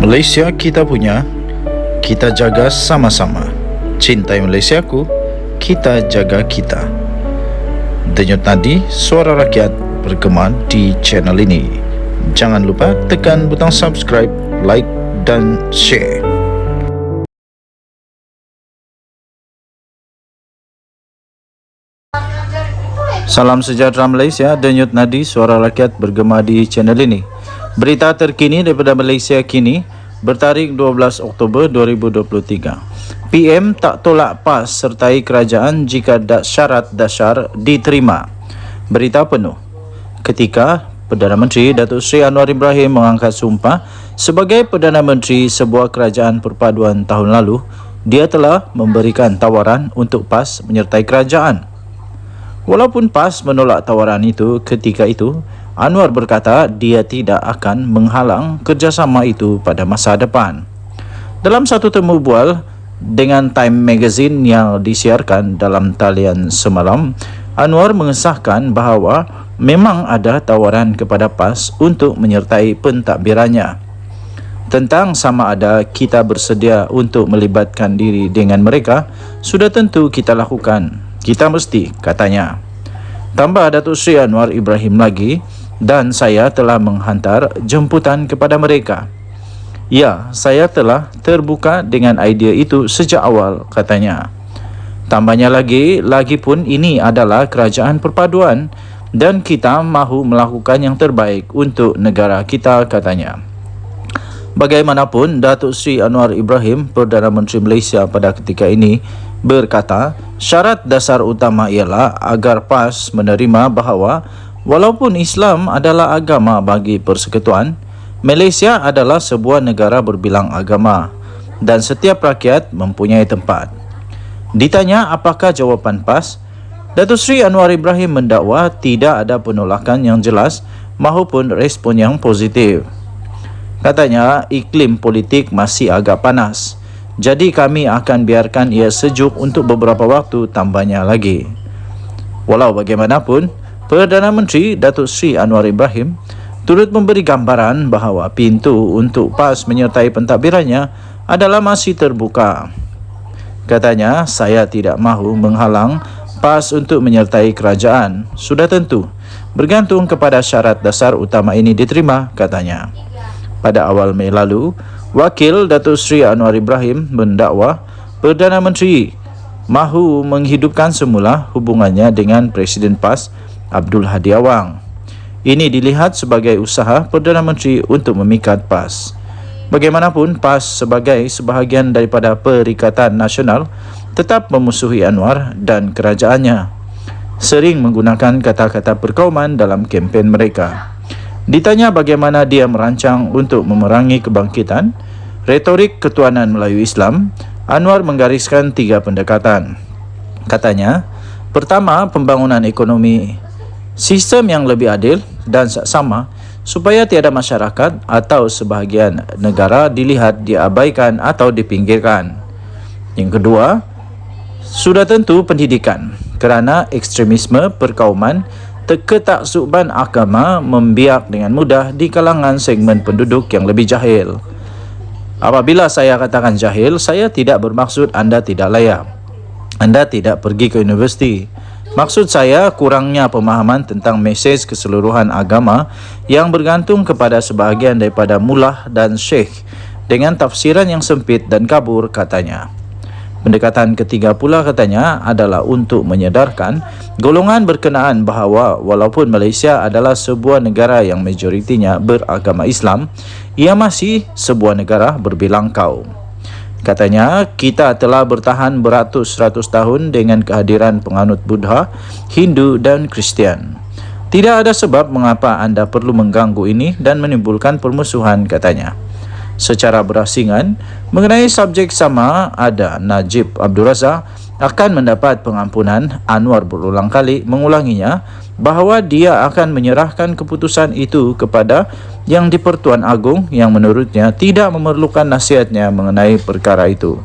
Malaysia kita punya, kita jaga sama-sama. Cintai Malaysiaku, kita jaga kita. Denyut nadi suara rakyat bergema di channel ini. Jangan lupa tekan butang subscribe, like dan share. Salam sejahtera Malaysia, denyut nadi suara rakyat bergema di channel ini. Berita terkini daripada Malaysia kini bertarikh 12 Oktober 2023. PM tak tolak PAS sertai kerajaan jika syarat dasar diterima. Berita penuh. Ketika Perdana Menteri Datuk Seri Anwar Ibrahim mengangkat sumpah sebagai Perdana Menteri sebuah kerajaan perpaduan tahun lalu, dia telah memberikan tawaran untuk PAS menyertai kerajaan. Walaupun PAS menolak tawaran itu ketika itu, Anwar berkata dia tidak akan menghalang kerjasama itu pada masa depan. Dalam satu temu bual dengan Time Magazine yang disiarkan dalam talian semalam, Anwar mengesahkan bahawa memang ada tawaran kepada PAS untuk menyertai pentadbirannya. Tentang sama ada kita bersedia untuk melibatkan diri dengan mereka, sudah tentu kita lakukan. Kita mesti, katanya. Tambah Datuk Seri Anwar Ibrahim lagi, dan saya telah menghantar jemputan kepada mereka. Ya, saya telah terbuka dengan idea itu sejak awal, katanya. Tambahnya lagipun ini adalah kerajaan perpaduan dan kita mahu melakukan yang terbaik untuk negara kita, katanya. Bagaimanapun, Datuk Seri Anwar Ibrahim, Perdana Menteri Malaysia pada ketika ini, berkata syarat dasar utama ialah agar PAS menerima bahawa walaupun Islam adalah agama bagi persekutuan, Malaysia adalah sebuah negara berbilang agama dan setiap rakyat mempunyai tempat. Ditanya apakah jawapan PAS, Datuk Seri Anwar Ibrahim mendakwa tidak ada penolakan yang jelas maupun respon yang positif. Katanya iklim politik masih agak panas, jadi kami akan biarkan ia sejuk untuk beberapa waktu, tambahnya lagi. Walau bagaimanapun, Perdana Menteri Datuk Seri Anwar Ibrahim turut memberi gambaran bahawa pintu untuk PAS menyertai pentadbirannya adalah masih terbuka. Katanya, saya tidak mahu menghalang PAS untuk menyertai kerajaan. Sudah tentu, bergantung kepada syarat dasar utama ini diterima, katanya. Pada awal Mei lalu, Wakil Datuk Seri Anwar Ibrahim mendakwa Perdana Menteri mahu menghidupkan semula hubungannya dengan Presiden PAS Abdul Hadi Awang. Ini dilihat sebagai usaha Perdana Menteri untuk memikat PAS. Bagaimanapun, PAS sebagai sebahagian daripada Perikatan Nasional tetap memusuhi Anwar dan kerajaannya. Sering menggunakan kata-kata perkauman dalam kempen mereka. Ditanya bagaimana dia merancang untuk memerangi kebangkitan retorik ketuanan Melayu Islam, Anwar menggariskan 3 pendekatan. Katanya, pertama, pembangunan ekonomi sistem yang lebih adil dan saksama supaya tiada masyarakat atau sebahagian negara dilihat diabaikan atau dipinggirkan. Yang kedua, sudah tentu pendidikan, kerana ekstremisme perkauman ketaksuban agama membiak dengan mudah di kalangan segmen penduduk yang lebih jahil. Apabila saya katakan jahil, saya tidak bermaksud anda tidak layak. Anda tidak pergi ke universiti. Maksud saya kurangnya pemahaman tentang mesej keseluruhan agama yang bergantung kepada sebahagian daripada mullah dan syekh dengan tafsiran yang sempit dan kabur, katanya. Pendekatan ketiga pula, katanya, adalah untuk menyedarkan golongan berkenaan bahawa walaupun Malaysia adalah sebuah negara yang majoritinya beragama Islam, ia masih sebuah negara berbilang kaum. Katanya, kita telah bertahan beratus-ratus tahun dengan kehadiran penganut Buddha, Hindu dan Kristian. Tidak ada sebab mengapa anda perlu mengganggu ini dan menimbulkan permusuhan, katanya. Secara berasingan, mengenai subjek sama ada Najib Abdul Razak akan mendapat pengampunan. Anwar berulang kali mengulanginya bahawa dia akan menyerahkan keputusan itu kepada Yang di-Pertuan Agong yang menurutnya tidak memerlukan nasihatnya mengenai perkara itu.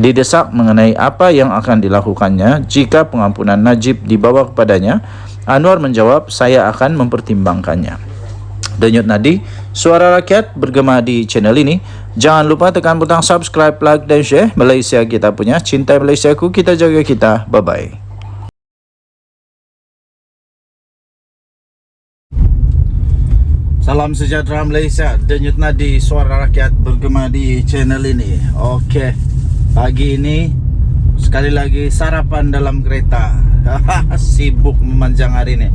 Didesak mengenai apa yang akan dilakukannya jika pengampunan Najib dibawa kepadanya, Anwar menjawab, saya akan mempertimbangkannya. Denyut Nadi, suara rakyat bergema di channel ini. Jangan lupa tekan butang subscribe, like dan share. Malaysia kita punya, cinta Malaysiaku, kita jaga kita. Bye-bye. Salam sejahtera Malaysia, Denyut Nadi, suara rakyat bergema di channel ini. Okey, pagi ini sekali lagi sarapan dalam kereta. Sibuk memanjang hari ini,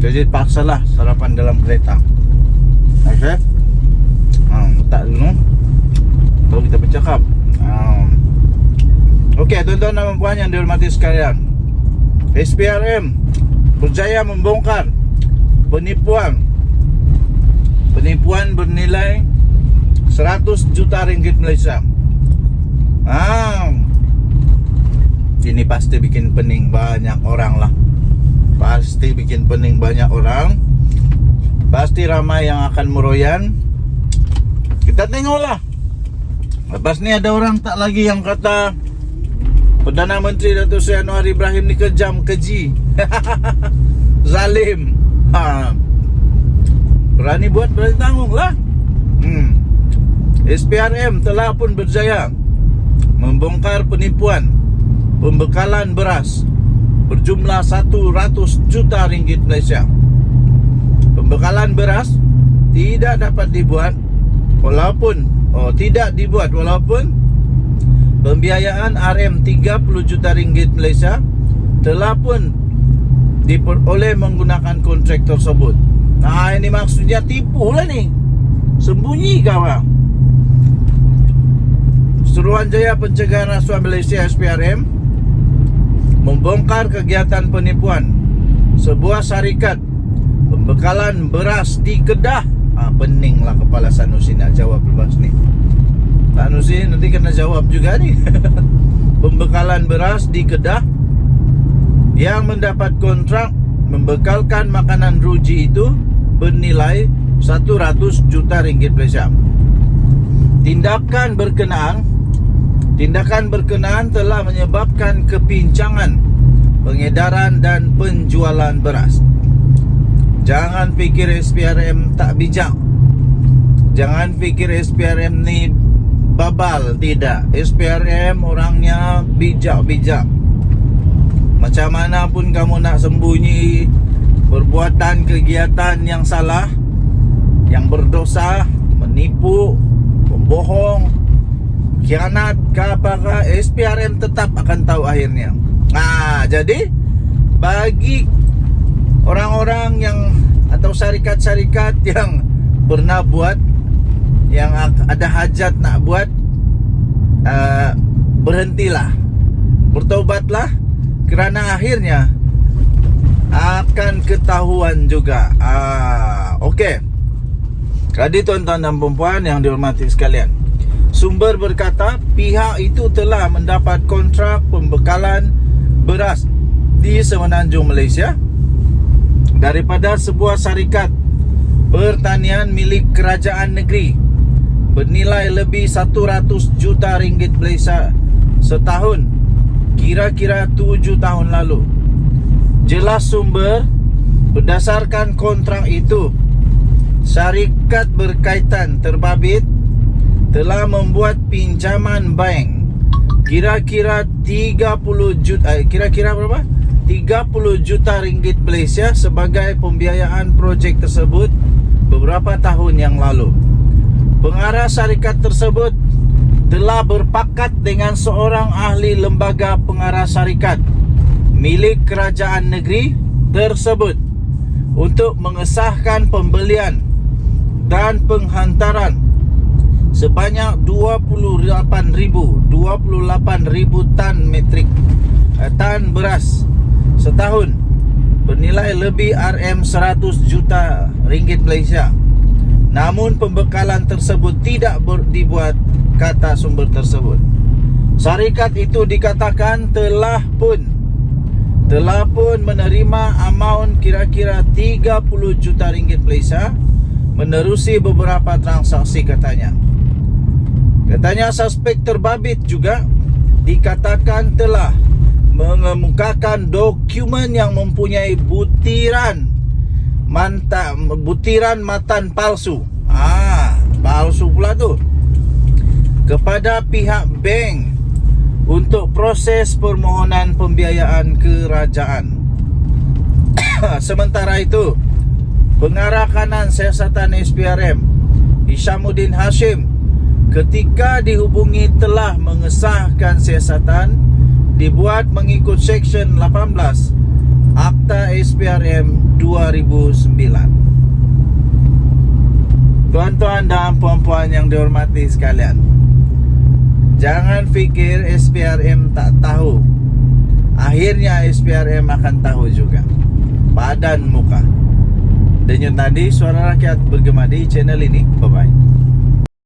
jadi paksalah sarapan dalam kereta. Okey, letak dulu baru kita bercakap. Okey, tuan-tuan dan puan yang dihormati sekalian, SPRM berjaya membongkar penipuan bernilai 100 juta ringgit Malaysia. Ini pasti bikin pening banyak orang lah. Pasti bikin pening banyak orang. Pasti ramai yang akan meroyan. Kita tengoklah. Lepas ni ada orang tak lagi yang kata Perdana Menteri Datuk Seri Anwar Ibrahim ni kejam, keji. Zalim. Berani buat, berani tanggung lah. SPRM telah pun berjaya membongkar penipuan pembekalan beras berjumlah 100 juta ringgit Malaysia. Pembekalan beras tidak dapat dibuat walaupun pembiayaan RM30 juta ringgit Malaysia telah pun diperoleh menggunakan kontrak tersebut. Ini maksudnya tipu lah ni. Sembunyi kawan. Suruhanjaya Pencegahan Rasuah Malaysia SPRM membongkar kegiatan penipuan sebuah syarikat pembekalan beras di Kedah. Peninglah kepala Sanusi nak jawab lepas ni. Sanusi nanti kena jawab juga ni. Pembekalan beras di Kedah yang mendapat kontrak membekalkan makanan ruji itu bernilai 100 juta ringgit Malaysia. Tindakan berkenaan telah menyebabkan kepincangan pengedaran dan penjualan beras. Jangan fikir SPRM tak bijak. Jangan fikir SPRM ni babal. Tidak. SPRM orangnya bijak-bijak. Macam mana pun kamu nak sembunyi perbuatan kegiatan yang salah, yang berdosa, menipu, membohong, khianat ke apakah, SPRM tetap akan tahu akhirnya. Jadi bagi orang-orang yang atau syarikat-syarikat yang pernah buat, yang ada hajat nak buat, berhentilah, bertaubatlah, kerana akhirnya akan ketahuan juga. Okey. Jadi tuan-tuan dan puan yang dihormati sekalian, sumber berkata pihak itu telah mendapat kontrak pembekalan beras di semenanjung Malaysia daripada sebuah syarikat pertanian milik kerajaan negeri bernilai lebih 100 juta ringgit Malaysia setahun, kira-kira 7 tahun lalu. Jelas sumber, berdasarkan kontrak itu, syarikat berkaitan terbabit telah membuat pinjaman bank kira-kira 30 juta ringgit Malaysia sebagai pembiayaan projek tersebut beberapa tahun yang lalu. Pengarah syarikat tersebut telah berpakat dengan seorang ahli lembaga pengarah syarikat milik kerajaan negeri tersebut untuk mengesahkan pembelian dan penghantaran sebanyak 28,000 tan beras setahun bernilai lebih RM100 juta ringgit Malaysia. Namun pembekalan tersebut tidak dibuat, kata sumber tersebut. Syarikat itu dikatakan telah pun menerima amaun kira-kira 30 juta ringgit Malaysia menerusi beberapa transaksi katanya. Katanya suspek terbabit juga dikatakan telah mengemukakan dokumen yang mempunyai butiran butiran matan palsu. Palsu pula tu. Kepada pihak bank untuk proses permohonan pembiayaan kerajaan. Sementara itu, pengarah kanan siasatan SPRM Hishamuddin Hashim ketika dihubungi telah mengesahkan siasatan dibuat mengikut Seksyen 18 Akta SPRM 2009. Tuan-tuan dan puan-puan yang dihormati sekalian, jangan fikir SPRM tak tahu. Akhirnya SPRM akan tahu juga. Padan muka. Denyut nadi suara rakyat bergema di channel ini. Bye-bye.